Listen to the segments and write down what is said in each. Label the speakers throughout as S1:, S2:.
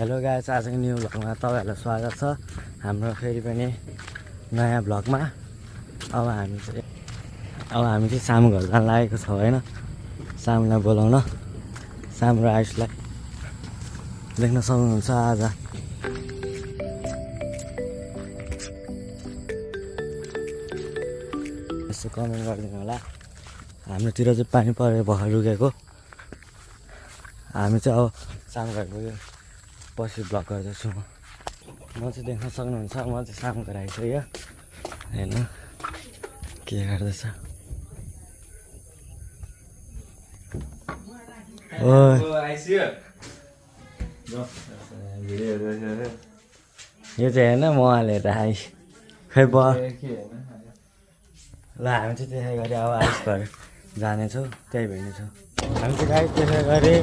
S1: Hello guys, आजको new भ्लगमा तपाईँहरूलाई स्वागत छ। हाम्रो फेरि पनि नयाँ भ्लगमा। अब हामी चाहिँ सामु घर जान लागेको छ होइन। सामुलाई बोलाउन, सामु र आयुषलाई देख्न सक्नुहुन्छ आज। यसो कमेन्ट गरिदिनु होला। हाम्रोतिर चाहिँ पानी परेर भर्खर रुकेको। हामी चाहिँ अब सामु घर गयो पछि भ्लग गर्दैछु म चाहिँ देख्न सक्नुहुन्छ। म चाहिँ सामु घर आइसक्यो होइन, के गर्दैछ। यो चाहिँ होइन म हालेर आइ खै ल हामी चाहिँ त्यसै गरी अब आइस घर जानेछौँ, त्यही भेट्नेछौँ। हामी चाहिँ गाई त्यसै गरी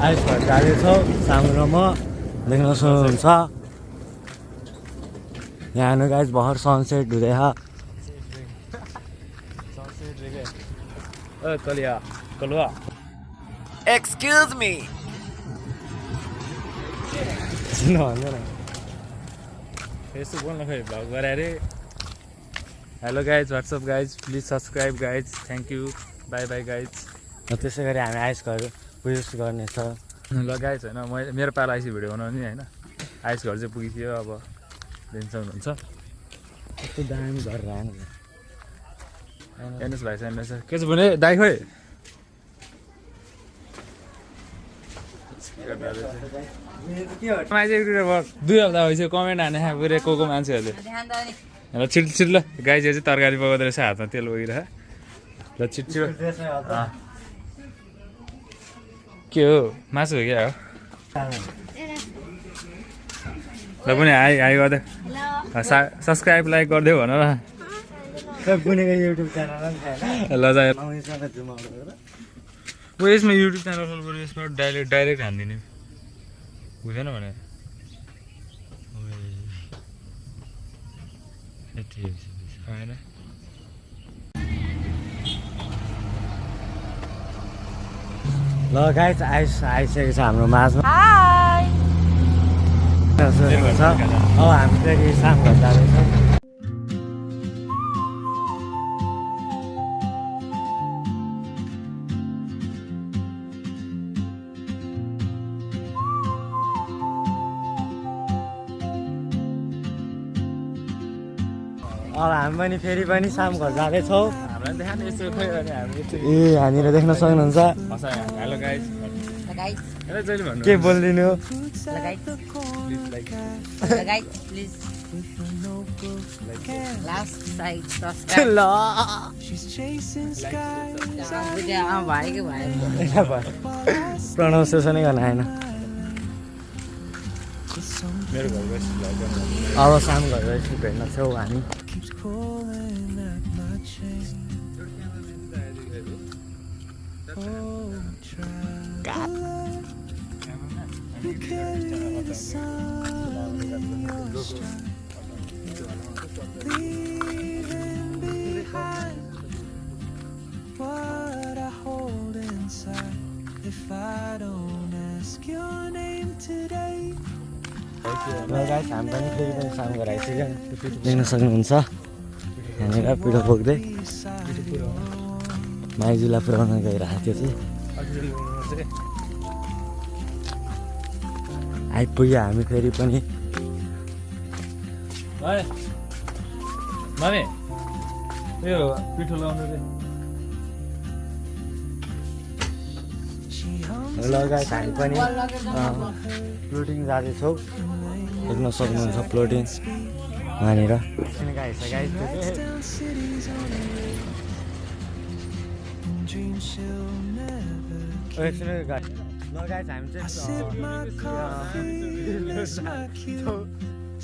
S1: आइस घर जाँदैछौँ। सामु र म देख्न सक्नुहुन्छ। यहाँ हेर्नु गाइस, भर्खर सनसेट हुँदैछ।
S2: Excuse me.
S3: Facebook बोल्न खै भ्लग गरे अरे। Hello guys, what's up guys, please subscribe guys, thank you, by by guys.
S1: त्यसै गरी हामी आइस घर पुगेस गर्नेछ।
S3: ल गाइज होइन, मेरो पाला आइसी भिडियो बनाउने होइन। आइस घर चाहिँ पुगिसक्यो, अब देख्न सक्नुहुन्छ।
S1: यस्तो दामी घर राख्नु
S3: हेर्नुहोस् भाइ हेर्नुहोस्, के छ भने दाइ खोइ मान्छे 2 हप्ता भइसक्यो कमेन्ट हाने पुरै को मान्छेहरूले। ल छिट छिट ल, गाई चाहिँ तरकारी पकाउँदो रहेछ, हातमा तेल बोकिरह। ल छिट छिटो के हो, मासु हो क्या हो। ल पनि हाई गरिदियो, सब्सक्राइब लाइक गरिदियो भन ल।
S1: बुनेको युट्युब च्यानल पनि छैन।
S3: ल जा
S1: ल
S3: यसमा युट्युब च्यानल बरु यसमा डाइरेक्ट हानिदिने बुझेन भने होइन।
S1: ल गाइस, आइसकेको छ हाम्रो माझमा। अब हामी फेरि सामु घर जाँदैछौँ। अब हामी पनि फेरि पनि सामु घर जाँदैछौँ।
S3: हामीलाई देखान यस्तो खोइ अनि हामी
S1: ए यहाँनिर देख्न सक्नुहुन्छ।
S3: हेलो गाइज, हेलो जहिले भन्नु
S1: के बोलिदिनु। ल प्रनाउन्सिएसनै गर्न आएन।
S3: मेरो घर गएपछि
S1: अब सामु घर गएपछि भेट्न छौँ हामी। गाइस, हामी पनि फेरि पनि सामु घर आइसक्यो, देख्न सक्नुहुन्छ। यहाँनिर पिठो बोक्दै माइजूलाई पुऱ्याउन गइरहेको थियो चाहिँ आइपुग्यो हामी फेरि पनि।
S3: मामे यो पिठो लाउनु रे।
S1: ल गाइस, हामी पनि प्लोटिङ जाँदैछौँ, देख्न सक्नुहुन्छ प्लोटिङ यहाँनिर। हामी चाहिँ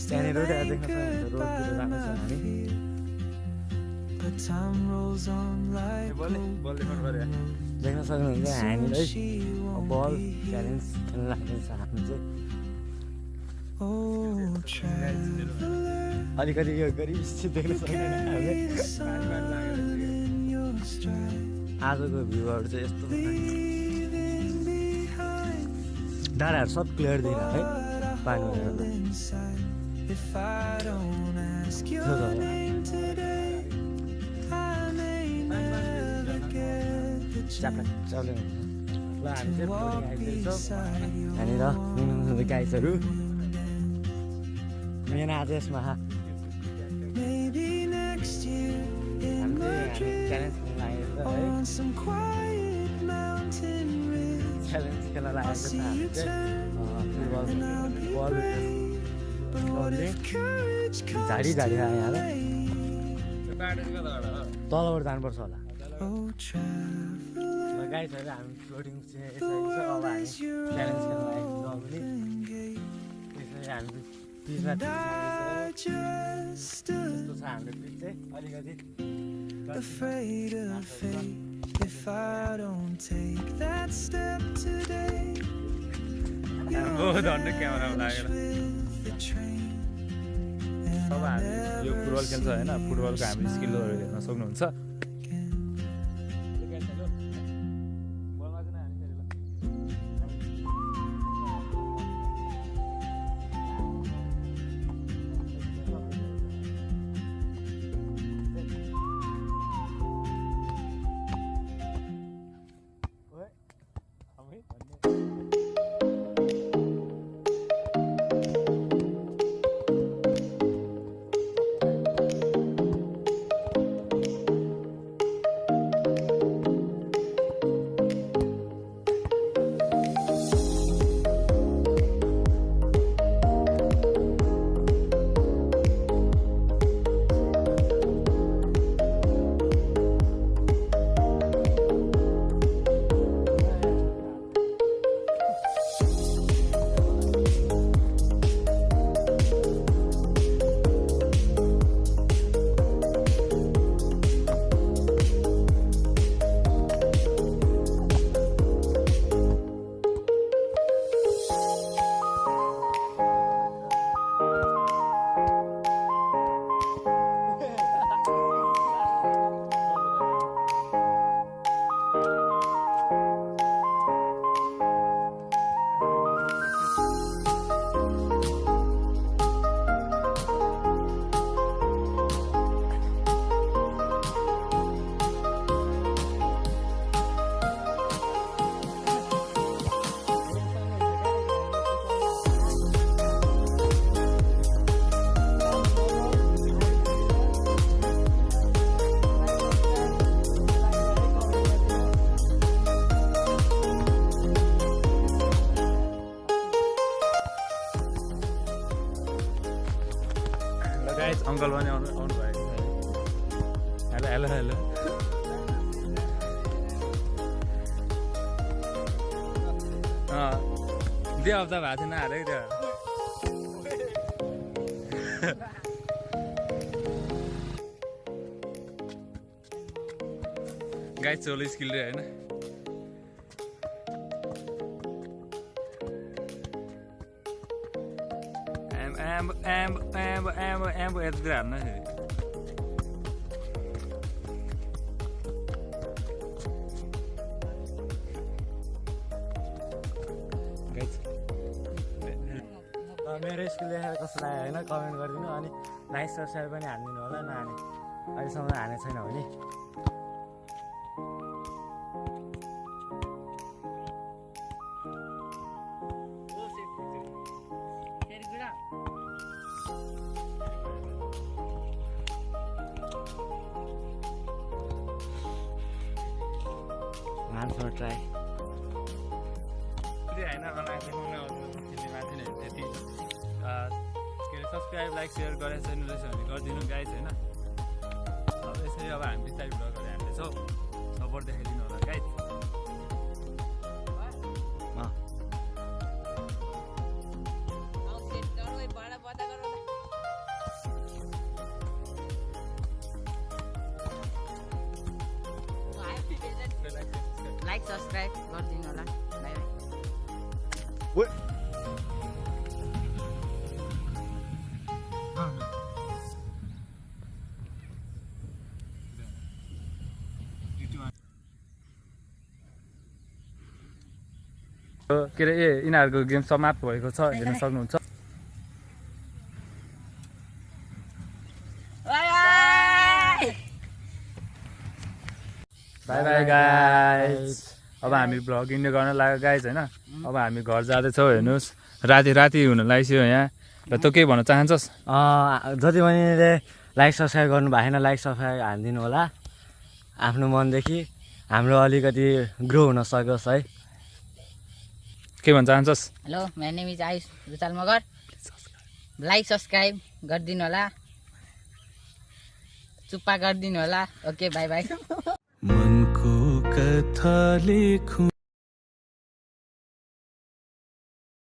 S1: त्यहाँनिर देख्न सक्नुहुन्छ रोडतिर जाँदैछौँ हामी। देख्न सक्नुहुन्छ हामीलाई बल च्यालेन्ज खेल्न लाग्दैछ। हामी चाहिँ अलिकति यो गरी देख्न सक्दैन हामीले। आजको भ्यूहरू चाहिँ यस्तो डाँडाहरू सब क्लियर देखिरहेको है। पानी
S2: If I don't ask your name today, I may never get the chance
S1: ल हामी चाहिँ
S2: walk
S1: फ्लोटिङ आइपुगेको छौँ
S2: beside you.
S1: यहाँनिर गाइजहरू मेन आज यसमा
S2: Maybe next year in
S1: हामी
S2: Madrid
S1: च्यालेन्ज खेल्न लागेको छ है
S2: on some quiet mountain ridge.
S1: Challenge खेल्न लागेको छ हामी चाहिँ football ball
S2: But what if courage comes
S1: झाडी झाडी आयो यहाँ ल
S3: त्यो बाटो चाहिँ कताबाट हो
S1: तलबाट जानुपर्छ होला
S2: Oh, traveler,
S1: गाइजहरू हामी फ्लोटिङ चाहिँ यसरी छ अब हामी च्यालेन्ज खेल्न लागेको छ भने त्यसरी हामी पिचमा
S2: I just stood
S1: यस्तो छ हाम्रो पिच चाहिँ अलिकति
S2: afraid of fate. If I don't take that step today,
S3: बहुत धन्य क्यामेरामा लागेर
S2: with the train, and
S3: अब
S2: I'll
S3: हामी यो फुटबल खेल्छ होइन फुटबलको हामीले स्किलहरू हेर्न सक्नुहुन्छ
S2: again.
S3: अङ्कल पनि आउनु भएको छ हेलो हेलो हेलो दुई हप्ता भएको थिएन अरे त्यो गाई चोलो स्किल रे होइन एम्बो यतातिर हाल्नु
S1: मेरो स्कुल लेखेर कस्तो लाग्यो होइन कमेन्ट गरिदिनु अनि लाइक सब्सक्राइब पनि हानिदिनु होला नहाने अहिलेसम्म हानेको छैन भने मान्छे ट्राई
S3: होइन माथि नै त्यति के अरे सब्सक्राइब लाइक सेयर गरेर छैन रहेछ भने गरिदिनु गाइज होइन अब यसरी अब हामी बिस्तारै भ्लगहरू हाल्दैछौँ सपोर्ट देखाइदिनु होला गाइज
S4: लाइक सब्सक्राइब गरिदिनु होला बाई
S1: What?
S3: के अरे यिनीहरूको गेम समाप्त भएको छ हेर्न सक्नुहुन्छ गाइज अब हामी भ्लग इन्डियो गर्न लाग्यो गाइज होइन अब हामी घर जाँदैछौँ हेर्नुहोस् राति हुन लागिसक्यो यहाँ र तँ के भन्न चाहन्छस्
S1: जति पनि लाइक सब्सक्राइब गर्नु भएको छैन लाइक सब्सक्राइब हानिदिनु होला आफ्नो मनदेखि हाम्रो अलिकति ग्रो हुन सकोस् है
S3: के भन्न चाहन्छस्
S4: hello my name is Ayush Ruchal Magar like subscribe गरिदिनु होला चुप्पा गरिदिनु होला ओके बाई बाई
S2: मन को कथा लेखूं